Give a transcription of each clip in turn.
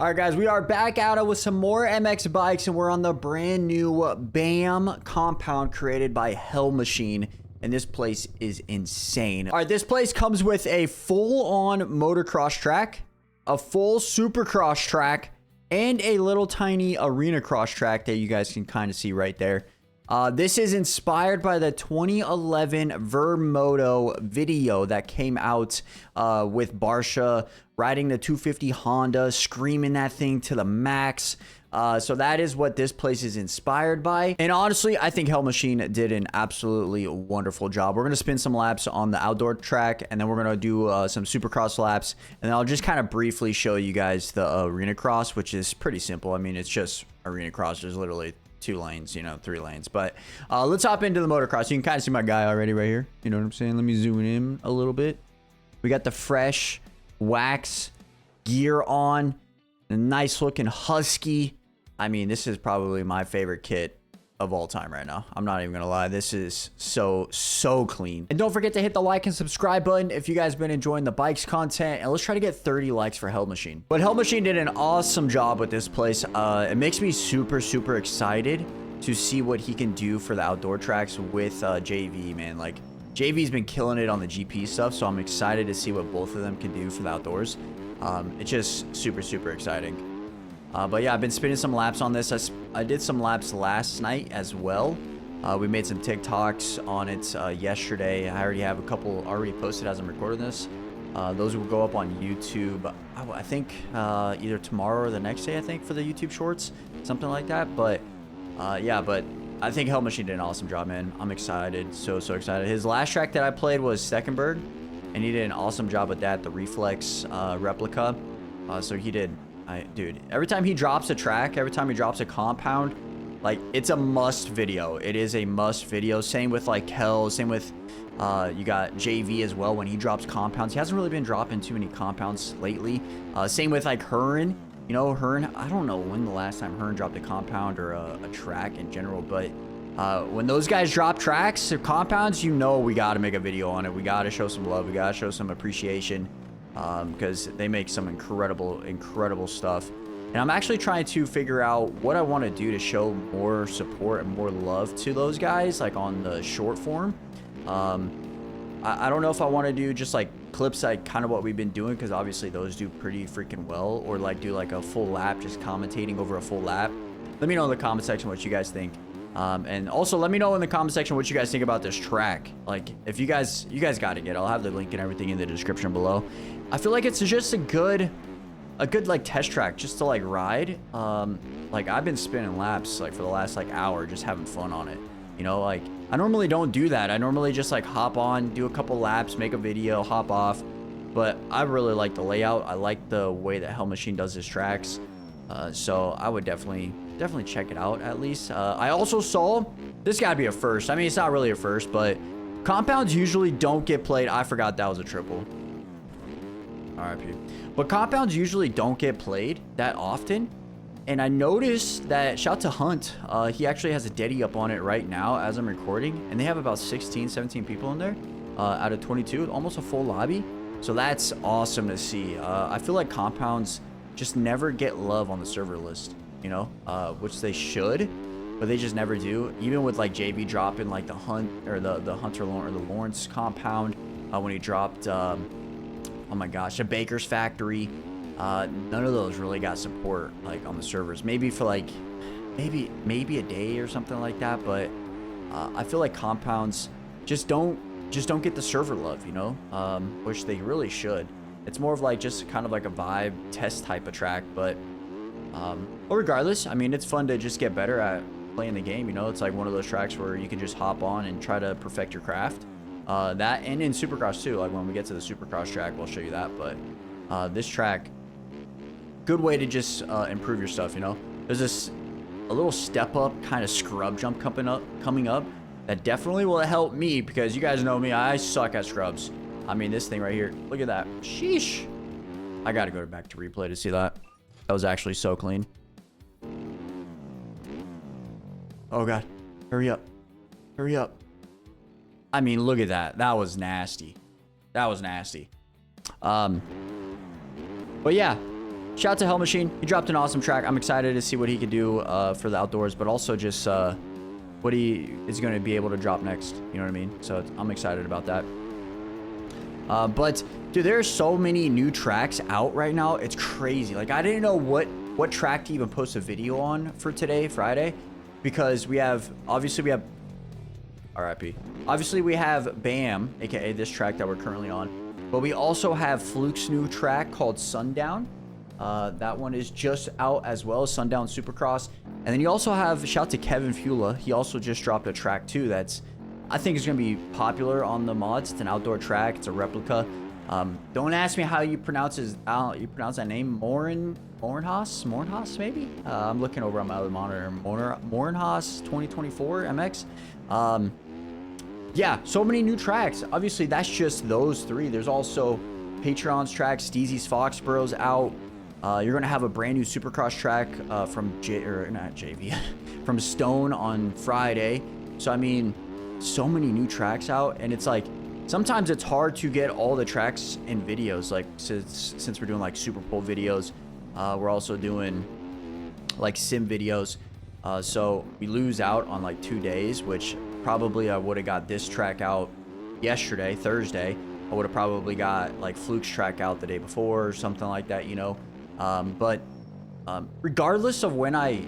All right, guys, we are back at it with some more MX bikes, and we're on the brand new BAM compound created by Hell Machine, and this place is insane. All right, this place comes with a full-on motocross track, a full supercross track, and a little tiny arena cross track that you guys can kind of see right there. This is inspired by the 2011 Vermoto video that came out with Barsha riding the 250 Honda, screaming that thing to the max. So that is what this place is inspired by. And honestly, I think Hell Machine did an absolutely wonderful job. We're going to spin some laps on the outdoor track, and then we're going to do some supercross laps. And then I'll just kind of briefly show you guys the arena cross, which is pretty simple. I mean, it's just arena cross. There's literally 2 lanes, you know, 3 lanes. But let's hop into the motocross. You can kind of see my guy already right here. You know what I'm saying? Let me zoom in a little bit. We got the fresh wax gear on, a nice looking Husky. I mean, this is probably my favorite kit of all time right now. I'm not even gonna lie. This is so clean. And don't forget to hit the like and subscribe button if you guys been enjoying the bikes content, and let's try to get 30 likes for Hell Machine. But Hell Machine did an awesome job with this place. It makes me super excited to see what he can do for the outdoor tracks with JV, man. Like, JV's been killing it on the GP stuff, so I'm excited to see what both of them can do for the outdoors. It's just super exciting. But yeah, I've been spinning some laps on this. I did some laps last night as well. We made some TikToks on it yesterday. I already have a couple already posted as I'm recording this. Those will go up on YouTube, I think, either tomorrow or the next day, I think, for the YouTube shorts. Something like that. But yeah, but I think Hell Machine did an awesome job, man. I'm excited. So excited. His last track that I played was Steckenberg, and he did an awesome job with that, the Reflex replica. So he did... dude, every time he drops a track, every time he drops a compound, like, it's a must video. It is a must video. Same with like Hell, same with you got JV as well. When he drops compounds, he hasn't really been dropping too many compounds lately. Same with like Hearn. You know, Hearn, I don't know when the last time Hearn dropped a compound or a track in general, but when those guys drop tracks or compounds, you know we got to make a video on it. We got to show some love. We got to show some appreciation. Because they make some incredible stuff. And I'm actually trying to figure out what I want to do to show more support and more love to those guys, like on the short form. I don't know if I want to do just like clips like kind of what we've been doing, because obviously those do pretty freaking well, or like do like a full lap, just commentating over a full lap. Let me know in the comment section what you guys think. And also let me know in the comment section what you guys think about this track. Like, if you guys got to get it. I'll have the link and everything in the description below. I feel like it's just a good like test track just to like ride. Like, I've been spinning laps like for the last like hour, just having fun on it. You know, like, I normally don't do that. I normally just like hop on, do a couple laps, make a video, hop off. But I really like the layout. I like the way that Hell Machine does his tracks. So I would definitely check it out at least. I also saw, this gotta be a first. I mean, it's not really a first, but compounds usually don't get played. I forgot that was a triple. RIP. But compounds usually don't get played that often. And I noticed that, shout out to Hunt, he actually has a Deddy up on it right now as I'm recording. And they have about 16, 17 people in there out of 22, almost a full lobby. So that's awesome to see. I feel like compounds just never get love on the server list, you know, which they should, but they just never do. Even with like JV dropping like the Hunt or the Hunter or the Lawrence compound, when he dropped, oh my gosh, a Baker's Factory, none of those really got support like on the servers. Maybe for like maybe a day or something like that, but I feel like compounds just don't get the server love, you know, which they really should. It's more of like just kind of like a vibe test type of track, but regardless, I mean, it's fun to just get better at playing the game, you know. It's like one of those tracks where you can just hop on and try to perfect your craft. That, and in Supercross too, like when we get to the Supercross track, we'll show you that. But this track, good way to just improve your stuff, you know. There's a little step up kind of scrub jump coming up that definitely will help me, because you guys know me, I suck at scrubs. I mean, this thing right here, look at that. Sheesh. I gotta go back to replay to see that. That was actually so clean. Oh god, hurry up, hurry up. I mean, look at that. That was nasty. That was nasty. But yeah, shout out to Hell Machine. He dropped an awesome track. I'm excited to see what he could do for the outdoors, but also just what he is going to be able to drop next. You know what I mean? So I'm excited about that. But dude, there are so many new tracks out right now. It's crazy. Like, I didn't know what track to even post a video on for today, Friday, because obviously we have RIP. Obviously we have BAM, aka this track that we're currently on, but we also have Fluke's new track called Sundown. That one is just out as well, Sundown Supercross. And then you also have, shout out to Kevin Fula. He also just dropped a track too that's, I think is going to be popular on the mods. It's an outdoor track. It's a replica. Don't ask me how you pronounce that name. Morinhaus maybe? I'm looking over on my other monitor. Morinhaus 2024 MX. Yeah, so many new tracks. Obviously, that's just those three. There's also Patreon's track, Steezy's Foxborough's out. You're gonna have a brand new Supercross track from Stone on Friday. So I mean, so many new tracks out, and it's like sometimes it's hard to get all the tracks in videos. Like since we're doing like Super Bowl videos, we're also doing like sim videos. So we lose out on like 2 days, which probably I would have got this track out yesterday, Thursday. I would have probably got like Fluke's track out the day before or something like that, you know. But regardless of when I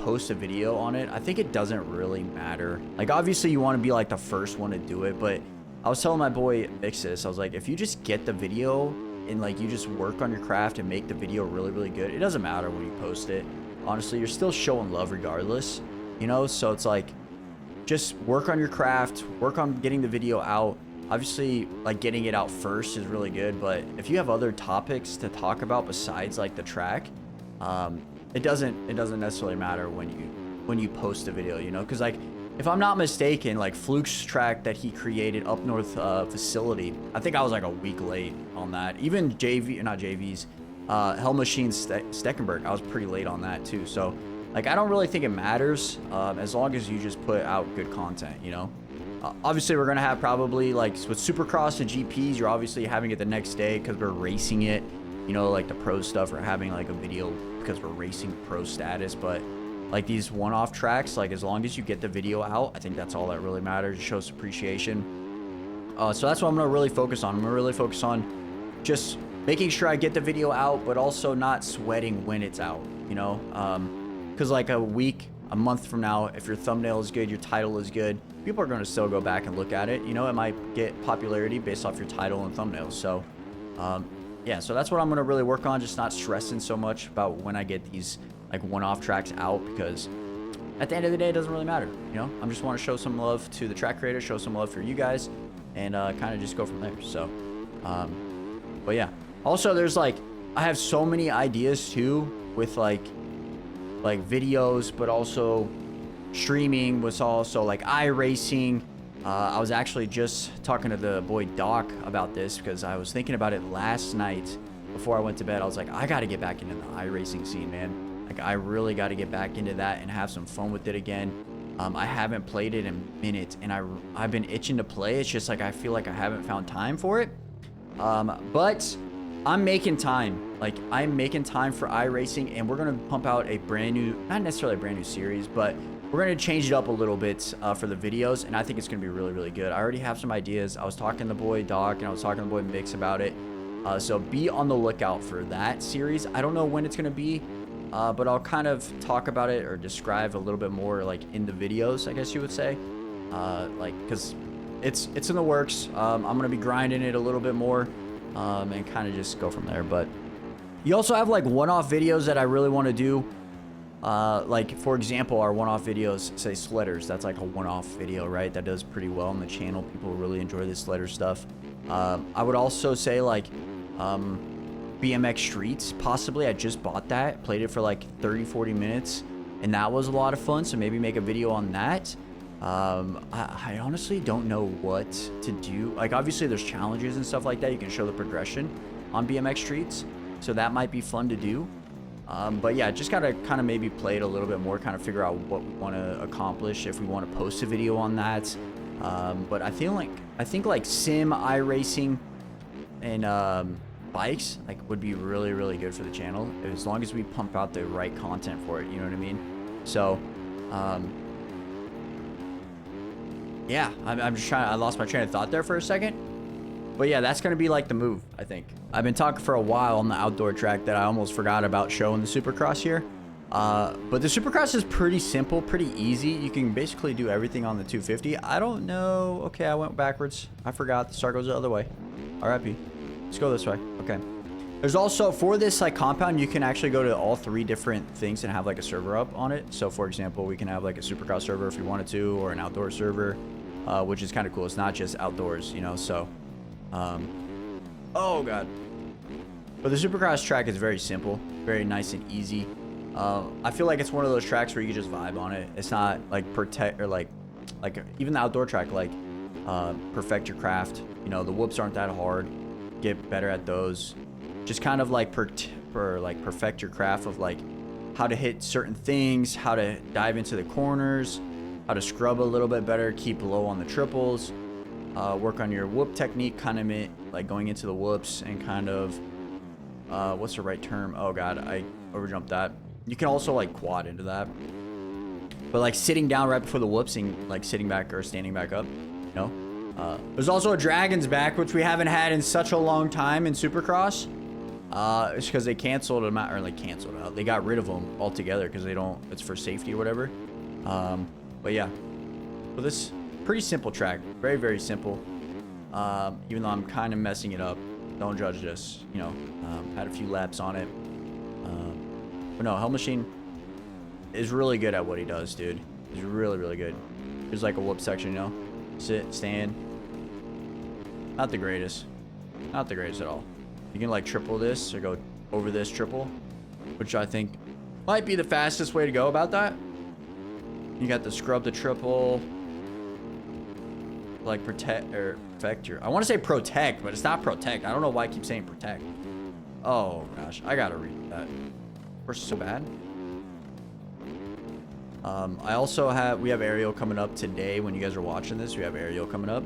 post a video on it, I think it doesn't really matter. Like, obviously you want to be like the first one to do it, but I was telling my boy Mixis, I was like, if you just get the video and like you just work on your craft and make the video really, really good, it doesn't matter when you post it. Honestly, you're still showing love regardless, you know? So it's like, just work on your craft, work on getting the video out. Obviously, like, getting it out first is really good, but if you have other topics to talk about besides like the track, it doesn't necessarily matter when you post a video, you know? Because like, if I'm not mistaken, like Fluke's track that he created up north facility, I think I was like a week late on that. Even JV's Hell Machine Steckenberg, I was pretty late on that too. So like, I don't really think it matters as long as you just put out good content, you know? Obviously, we're going to have probably, like, with Supercross and GPs, you're obviously having it the next day because we're racing it. You know, like, the pro stuff, we're having, like, a video because we're racing pro status. But, like, these one-off tracks, like, as long as you get the video out, I think that's all that really matters. It shows appreciation. So that's what I'm going to really focus on. I'm going to really focus on just making sure I get the video out, but also not sweating when it's out, you know? Because, like, a month from now, if your thumbnail is good, your title is good, people are going to still go back and look at it. You know, it might get popularity based off your title and thumbnail. So, yeah, so that's what I'm going to really work on, just not stressing so much about when I get these, like, one-off tracks out, because at the end of the day, it doesn't really matter. You know, I just want to show some love to the track creators, show some love for you guys, and kind of just go from there. So, but yeah. Also, there's, like, I have so many ideas, too, with, like videos, but also streaming was also like iRacing. I was actually just talking to the boy Doc about this because I was thinking about it last night before I went to bed. I was like, I got to get back into the iRacing scene, man. Like, I really got to get back into that and have some fun with it again. I haven't played it in a minute, and I've been itching to play. It's just like I feel like I haven't found time for it. But I'm making time. Like, I'm making time for iRacing, and we're going to pump out a brand new, not necessarily a brand new series, but we're going to change it up a little bit for the videos, and I think it's going to be really, really good. I already have some ideas. I was talking to the boy Doc, and I was talking to the boy Mix about it. So be on the lookout for that series. I don't know when it's going to be, but I'll kind of talk about it or describe a little bit more, like, in the videos, I guess you would say. Like, because it's in the works. I'm going to be grinding it a little bit more. And kind of just go from there. But you also have, like, one-off videos that I really want to do. Like, for example, our one-off videos, say Sledders. That's like a one-off video, right? That does pretty well on the channel. People really enjoy the Sledder stuff. I would also say, like, BMX Streets, possibly. I just bought that, played it for like 30-40 minutes, and that was a lot of fun. So maybe make a video on that. I honestly don't know what to do. Like, obviously there's challenges and stuff like that. You can show the progression on BMX Streets, so that might be fun to do. But yeah, just gotta kind of maybe play it a little bit more, kind of figure out what we want to accomplish, if we want to post a video on that. But I think like sim, iRacing, and bikes like would be really, really good for the channel as long as we pump out the right content for it. You know what I mean? So, yeah, I'm just trying. I lost my train of thought there for a second. But yeah, that's going to be like the move, I think. I've been talking for a while on the outdoor track that I almost forgot about showing the Supercross here. But the Supercross is pretty simple, pretty easy. You can basically do everything on the 250. I don't know. Okay, I went backwards. I forgot. The star goes the other way. RIP. Let's go this way. Okay. There's also, for this like compound, you can actually go to all 3 different things and have like a server up on it. So for example, we can have like a Supercross server if we wanted to, or an outdoor server, which is kind of cool. It's not just outdoors, you know, so... oh god. But the Supercross track is very simple, very nice and easy. I feel like it's one of those tracks where you can just vibe on it. It's not like protect or like even the outdoor track, like perfect your craft. You know, the whoops aren't that hard. Get better at those. Just kind of like perfect your craft of like how to hit certain things, how to dive into the corners, how to scrub a little bit better, keep low on the triples. Work on your whoop technique, kind of like going into the whoops and kind of what's the right term? Oh god, I overjumped that. You can also like quad into that, but like sitting down right before the whoops and like sitting back or standing back up, you know. There's also a dragon's back, which we haven't had in such a long time in Supercross. It's because they canceled them out, or like canceled out. They got rid of them altogether because they don't. It's for safety or whatever. But yeah, so this. Pretty simple track, very, very simple. Even though I'm kind of messing it up, don't judge this. You know, had a few laps on it. But no, Hell Machine is really good at what he does, dude. He's really, really good. There's like a whoop section, you know, sit, stand. Not the greatest, not the greatest at all. You can like triple this or go over this triple, which I think might be the fastest way to go about that. You got the scrub the triple. Like protect or perfect your, I want to say protect, but it's not protect. I don't know why I keep saying protect. Oh gosh, I gotta read that. We're so bad. I also we have aerial coming up today. When you guys are watching this, we have aerial coming up.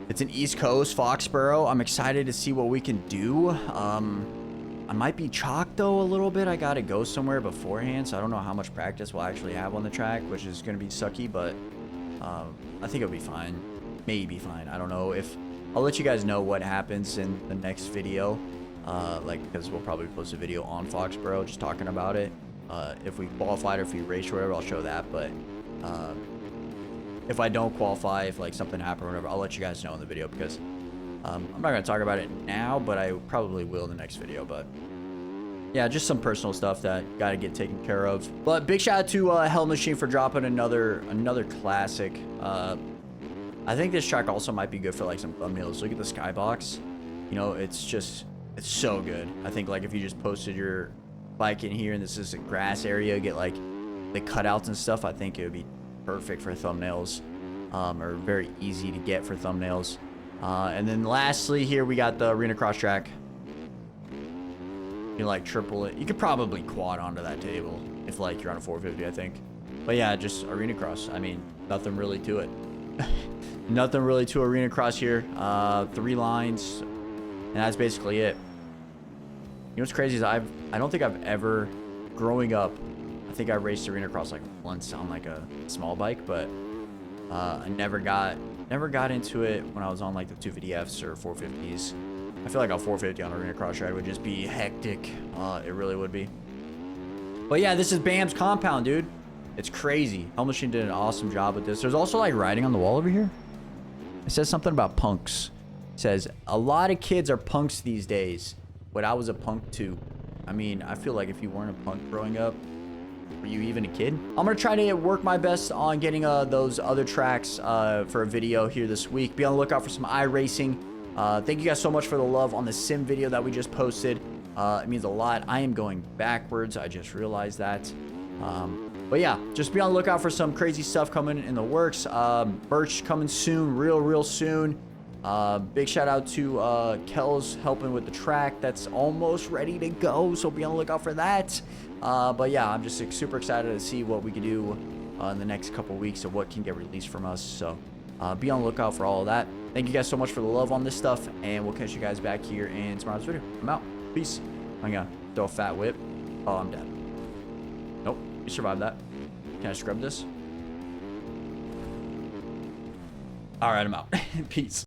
It's an East Coast Foxborough. I'm excited to see what we can do. I might be chalked though a little bit. I gotta go somewhere beforehand, so I don't know how much practice we'll actually have on the track, which is gonna be sucky, but I think it'll be fine. Maybe fine. I don't know. I'll let you guys know what happens in the next video. Because we'll probably post a video on Foxborough just talking about it. If we qualified or if we race or whatever, I'll show that. But if I don't qualify, if like something happened or whatever, I'll let you guys know in the video because I'm not going to talk about it now, but I probably will in the next video. But yeah, just some personal stuff that got to get taken care of. But big shout out to Hell Machine for dropping another classic. I think this track also might be good for like some thumbnails. Look at the skybox. You know, it's so good. I think like if you just posted your bike in here and this is a grass area, get like the cutouts and stuff, I think it would be perfect for thumbnails, or very easy to get for thumbnails. And then lastly here we got the arena cross track. You can like triple it. You could probably quad onto that table if like you're on a 450, I think. But yeah, just arena cross. I mean, nothing really to it. Nothing really to arena cross here. 3 lines, and that's basically it. You know what's crazy is I don't think I've ever, growing up, I think I raced arena cross like once on like a small bike, but I never got into it when I was on like the 250Fs or 450s. I feel like a 450 on arena cross ride would just be hectic. It really would be. But yeah, this is Bam's compound, dude. It's crazy. Hell Machine did an awesome job with this. There's also like writing on the wall over here. It says something about punks. It says a lot of kids are punks these days. But I was a punk too. I mean, I feel like if you weren't a punk growing up, were you even a kid? I'm gonna try to work my best on getting those other tracks for a video here this week. Be on the lookout for some iRacing. Thank you guys so much for the love on the sim video that we just posted. It means a lot. I am going backwards. I just realized that. But yeah, just be on the lookout for some crazy stuff coming in the works. Merch coming soon, real soon. Big shout out to Kells helping with the track. That's almost ready to go, so be on the lookout for that. But yeah, I'm just super excited to see what we can do in the next couple weeks of what can get released from us. So be on the lookout for all of that. Thank you guys so much for the love on this stuff, and we'll catch you guys back here in tomorrow's video. I'm out. Peace. I'm gonna throw a fat whip. Oh, I'm dead. Nope. We survived that. Can I scrub this? All right, I'm out. Peace.